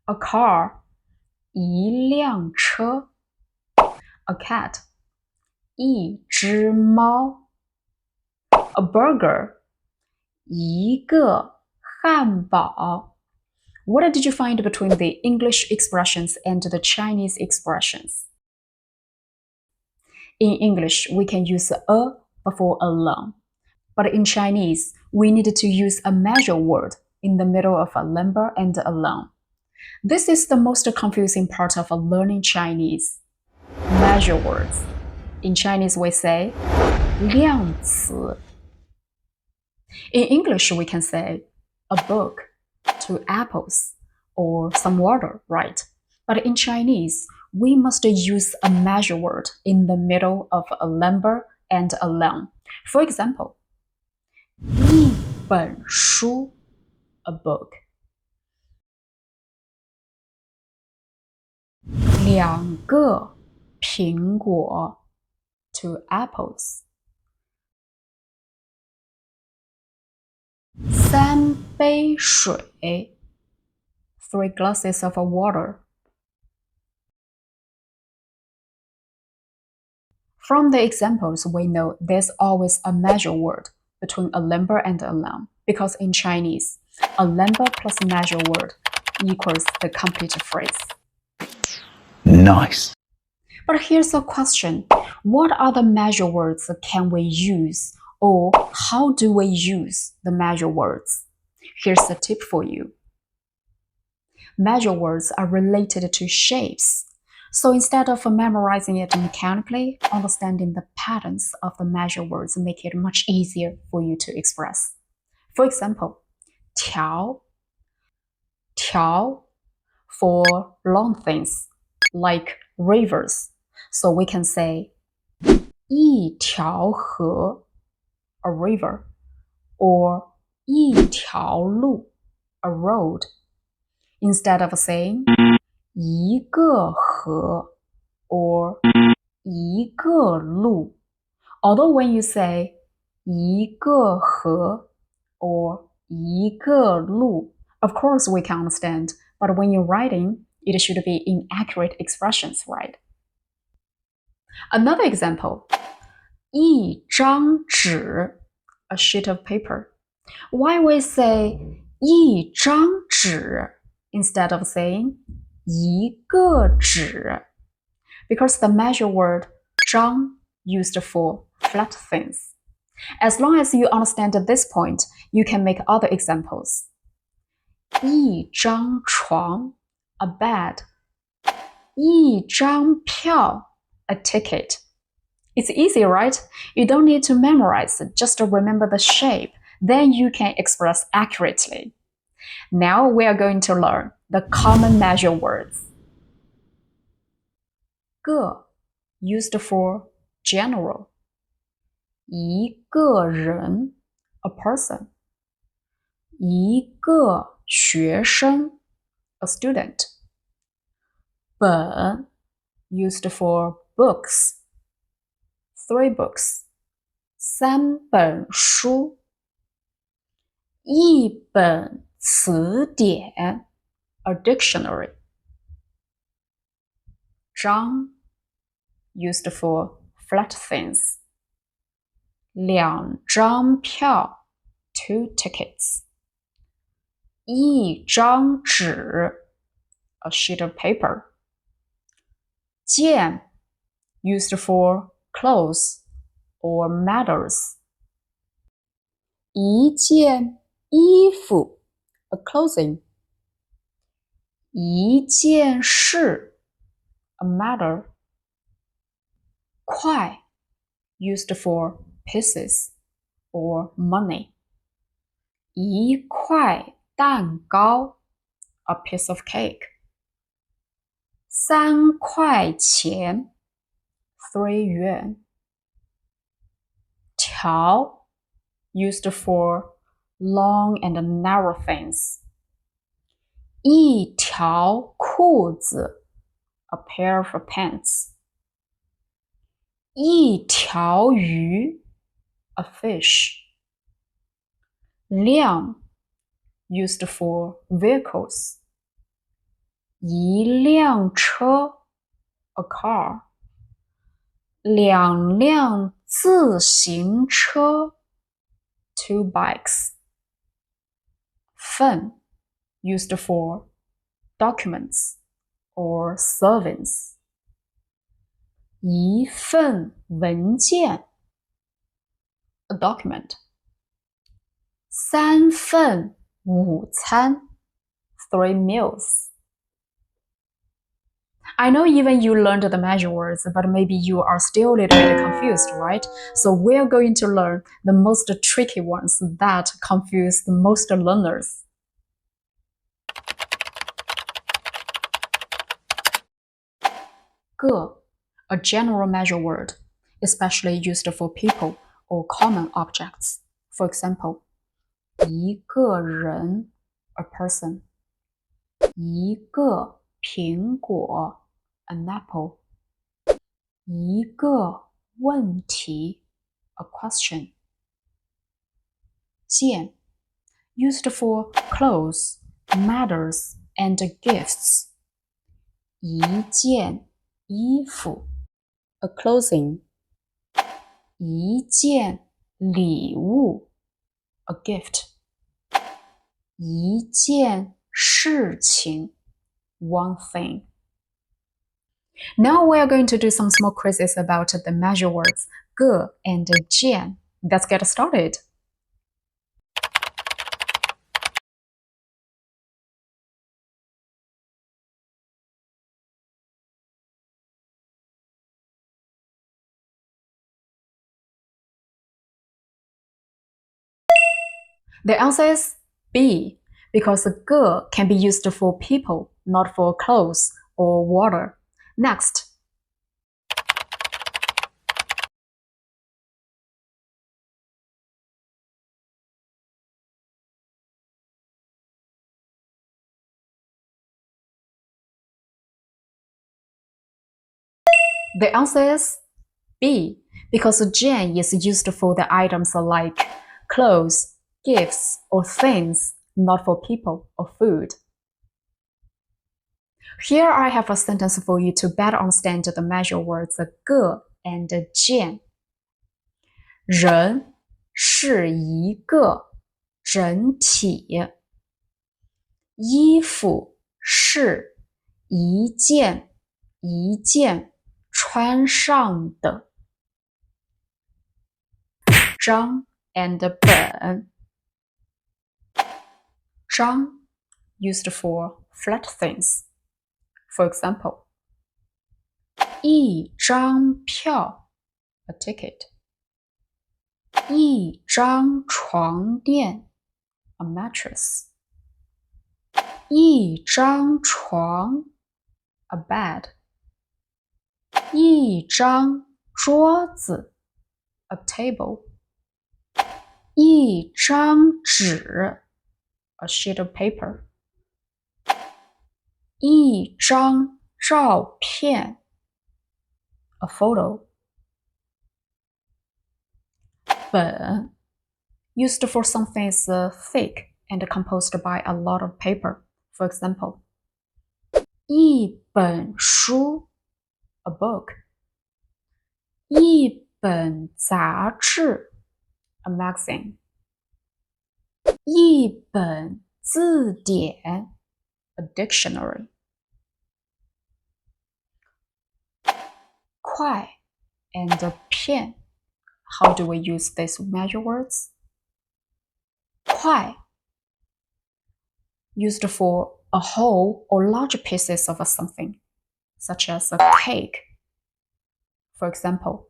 a car, 一辆车 a cat, 一只猫 a burger, 一个汉堡 What did you find between the English expressions and the Chinese expressions? In English, we can use a before alone. But in Chinese, we needed to use a measure word in the middle of a lember and alone. This is the most confusing part of learning Chinese. Measure words. In Chinese, we say 量词. In English, we can say a book, 2 apples, or some water, right? But in Chinese, we must use a measure word in the middle of a lember and alone. For example, 一本书 a book. 两个苹果 2 apples. 三杯水 3 glasses of water. From the examples, we know there's always a measure word between a lember and a noun, because in Chinese, a lember plus measure word equals the complete phrase. Nice. But here's a question. What other measure words can we use, or how do we use the measure words? Here's a tip for you. Measure words are related to shapes. So instead of memorizing it mechanically, understanding the patterns of the measure words make it much easier for you to express. For example, 条 for long things, like rivers. So we can say 一条河 a river, or 一条路 a road. Instead of saying 一个河 or 一个路. Although when you say 一个河 or 一个路, of course we can understand, but when you're writing, it should be inaccurate expressions, right? Another example, 一张纸 a sheet of paper. Why we say 一张纸 instead of saying 一个纸? Because the measure word 张 used for flat things. As long as you understand this point, you can make other examples. 一张床 a bed. 一张票 a ticket. It's easy, right? You don't need to memorize, just remember the shape. Then you can express accurately. Now we are going to learn the common measure words. 个 used for general. 一个人 a person. 一个学生 a student. 本 used for books. 3 books. 三本书一本词典 a dictionary. 张 used for flat things. 两张票 2 tickets. 一张纸 a sheet of paper. 件 used for clothes or matters. 一件衣服 a clothing. 一件事 a matter. 块 used for pieces or money. 一块蛋糕 a piece of cake. 3块钱 3 yuan. 条 used for long and narrow things. 一条裤子 a pair of pants. 一条鱼 a fish. 辆 used for vehicles. 一辆车 a car 两辆自行车 two bikes fen used for documents or servants 一份文件 a document 三份午餐 three meals I know even you learned the measure words, but maybe you are still a little bit confused, right? So we're going to learn the most tricky ones that confuse the most learners. 个 a general measure word, especially used for people or common objects. For example, 一个人 a person, 一个苹果 an apple, 一个问题 a question. 件 used for clothes, matters, and gifts. 一件衣服 a clothing. 一件礼物 a gift. 一件事情 one thing. Now we are going to do some small quizzes about the measure words 个 and 件. Let's get started. The answer is B, because 个 can be used for people, not for clothes or water. Next. The answer is B, because 件 is used for the items like clothes, gifts, or things, not for people or food. Here I have a sentence for you to better understand the measure words 个 and 件。人是一个整体，衣服是一件一件穿上的。章 and 本，章 used for flat things. For example, 一张票 a ticket. 一张床垫 a mattress. 一张床 a bed. 一张桌子 a table. 一张纸 a sheet of paper. 一张照片 a photo. 本 used for something is thick and composed by a lot of paper. For example, 一本书 a book. 一本杂志 a magazine. 一本字典 a dictionary. 快 and 片 How do we use these measure words? 块 used for a whole or large pieces of something, such as a cake. For example,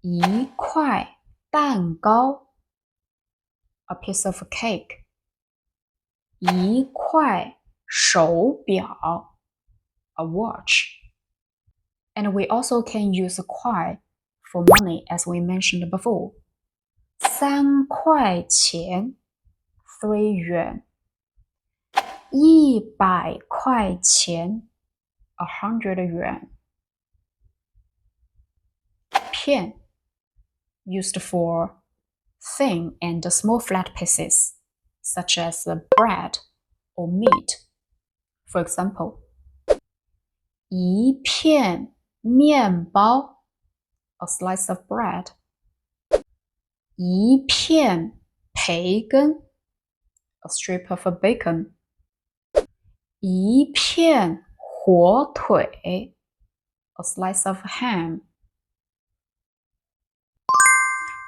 一块蛋糕 a piece of cake. 一块手表 a watch. And we also can use 块 for money as we mentioned before. 3块钱 3元。100块钱 100元。片 used for thin and small flat pieces, such as bread or meat. For example, 一片面包 a slice of bread. 一片培根 a strip of bacon. 一片火腿 a slice of ham.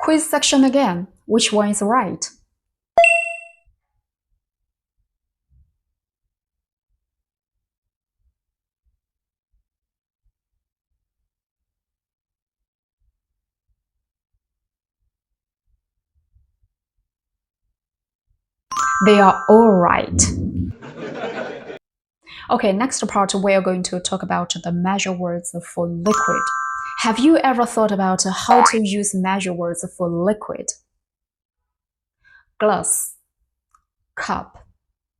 Quiz section again. Which one is right? They are all right. Okay, next part we are going to talk about the measure words for liquid. Have you ever thought about how to use measure words for liquid? Glass, cup,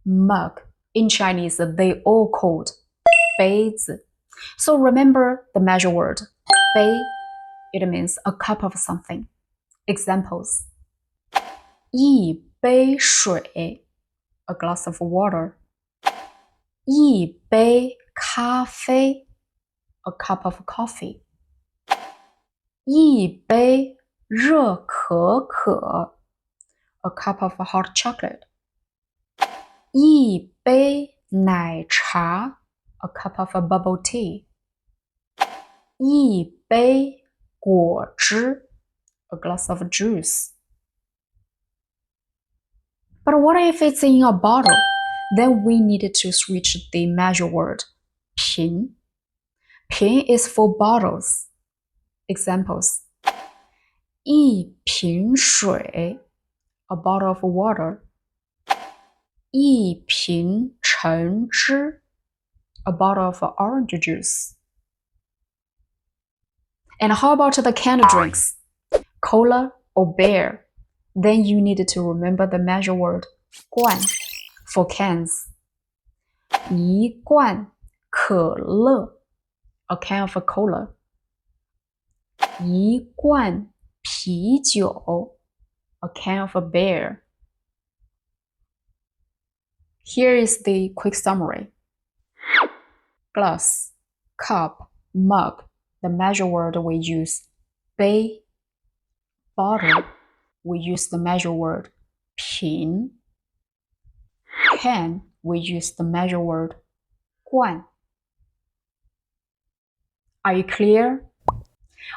mug. In Chinese, they all called 杯子. So remember the measure word 杯, it means a cup of something. Examples: 一杯水 a glass of water. 一杯咖啡 a cup of coffee. 一杯热可可 a cup of hot chocolate. 一杯奶茶 a cup of bubble tea. 一杯果汁 a glass of juice. But what if it's in a bottle? Then we need to switch the measure word 瓶. 瓶 is for bottles. Examples: 一瓶水 a bottle of water. 一瓶橙汁 a bottle of orange juice. And how about the canned drinks? Cola or beer? Then you need to remember the measure word 罐 for cans. 一罐可乐 a can of cola. 一罐啤酒 a can of beer. Here is the quick summary. Glass, cup, mug. The measure word we use 杯. Bottle, we use the measure word 瓶. Can, we use the measure word 罐. Are you clear?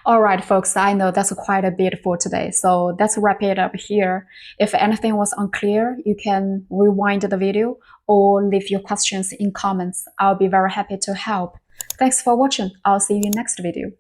Alright folks, I know that's quite a bit for today, so let's wrap it up here. If anything was unclear, you can rewind the video or leave your questions in comments. I'll be very happy to help. Thanks for watching. I'll see you in next video.